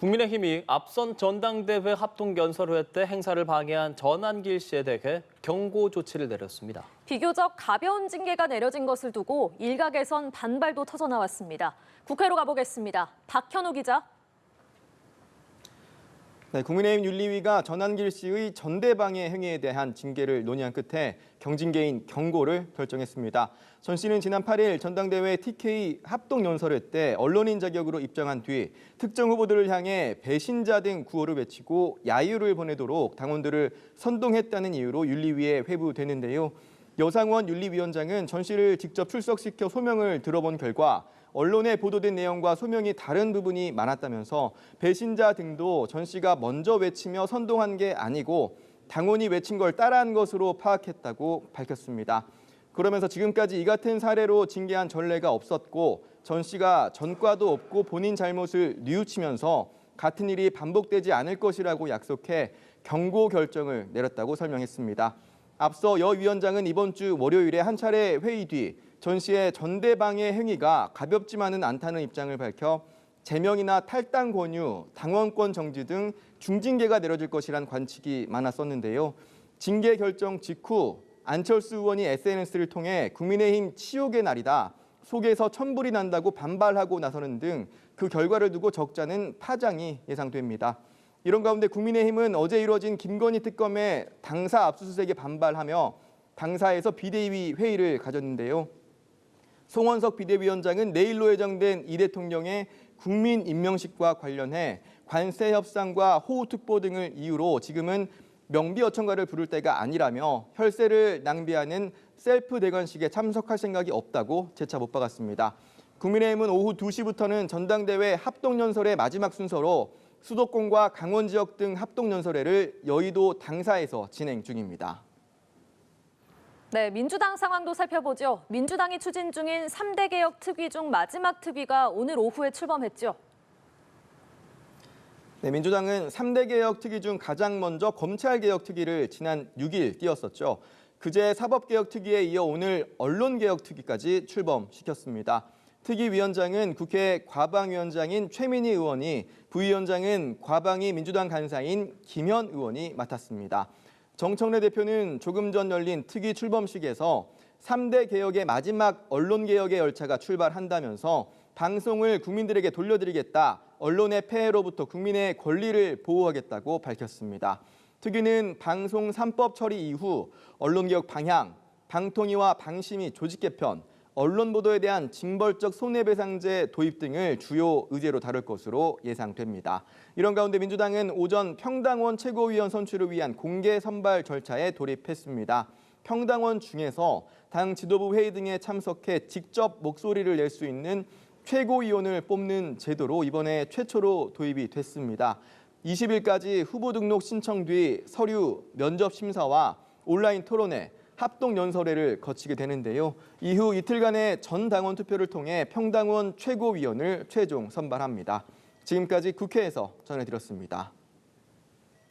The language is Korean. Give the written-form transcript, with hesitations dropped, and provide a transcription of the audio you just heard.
국민의힘이 앞선 전당대회 합동연설회 때 행사를 방해한 전한길 씨에 대해 경고 조치를 내렸습니다. 비교적 가벼운 징계가 내려진 것을 두고 일각에선 반발도 터져나왔습니다. 국회로 가보겠습니다. 박현우 기자. 네, 국민의힘 윤리위가 전한길 씨의 전대방해 행위에 대한 징계를 논의한 끝에 경징계인 경고를 결정했습니다. 전 씨는 지난 8일 전당대회 TK 합동연설회 때 언론인 자격으로 입장한 뒤 특정 후보들을 향해 배신자 등 구호를 외치고 야유를 보내도록 당원들을 선동했다는 이유로 윤리위에 회부됐는데요. 여상원 윤리위원장은 전 씨를 직접 출석시켜 소명을 들어본 결과 언론에 보도된 내용과 소명이 다른 부분이 많았다면서 배신자 등도 전 씨가 먼저 외치며 선동한 게 아니고 당원이 외친 걸 따라한 것으로 파악했다고 밝혔습니다. 그러면서 지금까지 이 같은 사례로 징계한 전례가 없었고 전 씨가 전과도 없고 본인 잘못을 뉘우치면서 같은 일이 반복되지 않을 것이라고 약속해 경고 결정을 내렸다고 설명했습니다. 앞서 여 위원장은 이번 주 월요일에 한 차례 회의 뒤 전 씨의 전대방해 행위가 가볍지만은 않다는 입장을 밝혀 제명이나 탈당 권유, 당원권 정지 등 중징계가 내려질 것이란 관측이 많았었는데요. 징계 결정 직후 안철수 의원이 SNS를 통해 국민의힘 치욕의 날이다, 속에서 천불이 난다고 반발하고 나서는 등 그 결과를 두고 적잖은 파장이 예상됩니다. 이런 가운데 국민의힘은 어제 이루어진 김건희 특검의 당사 압수수색에 반발하며 당사에서 비대위 회의를 가졌는데요. 송원석 비대위원장은 내일로 예정된 이 대통령의 국민 임명식과 관련해 관세 협상과 호우특보 등을 이유로 지금은 명비어천가를 부를 때가 아니라며 혈세를 낭비하는 셀프 대관식에 참석할 생각이 없다고 재차 못 박았습니다. 국민의힘은 오후 2시부터는 전당대회 합동연설의 마지막 순서로 수도권과 강원 지역 등 합동연설회를 여의도 당사에서 진행 중입니다. 네, 민주당 상황도 살펴보죠. 민주당이 추진 중인 3대 개혁 특위 중 마지막 특위가 오늘 오후에 출범했죠. 네, 민주당은 3대 개혁 특위 중 가장 먼저 검찰개혁 특위를 지난 6일 띄웠었죠. 그제 사법개혁 특위에 이어 오늘 언론개혁 특위까지 출범시켰습니다. 특위위원장은 국회 과방위원장인 최민희 의원이, 부위원장은 과방위 민주당 간사인 김현 의원이 맡았습니다. 정청래 대표는 조금 전 열린 특위 출범식에서 3대 개혁의 마지막 언론개혁의 열차가 출발한다면서 방송을 국민들에게 돌려드리겠다, 언론의 폐해로부터 국민의 권리를 보호하겠다고 밝혔습니다. 특위는 방송 3법 처리 이후 언론개혁 방향, 방통위와 방심위 조직 개편, 언론 보도에 대한 징벌적 손해배상제 도입 등을 주요 의제로 다룰 것으로 예상됩니다. 이런 가운데 민주당은 오전 평당원 최고위원 선출을 위한 공개 선발 절차에 돌입했습니다. 평당원 중에서 당 지도부 회의 등에 참석해 직접 목소리를 낼 수 있는 최고위원을 뽑는 제도로 이번에 최초로 도입이 됐습니다. 20일까지 후보 등록 신청 뒤 서류, 면접 심사와 온라인 토론회, 합동연설회를 거치게 되는데요. 이후 이틀간의 전 당원 투표를 통해 평당원 최고위원을 최종 선발합니다. 지금까지 국회에서 전해드렸습니다.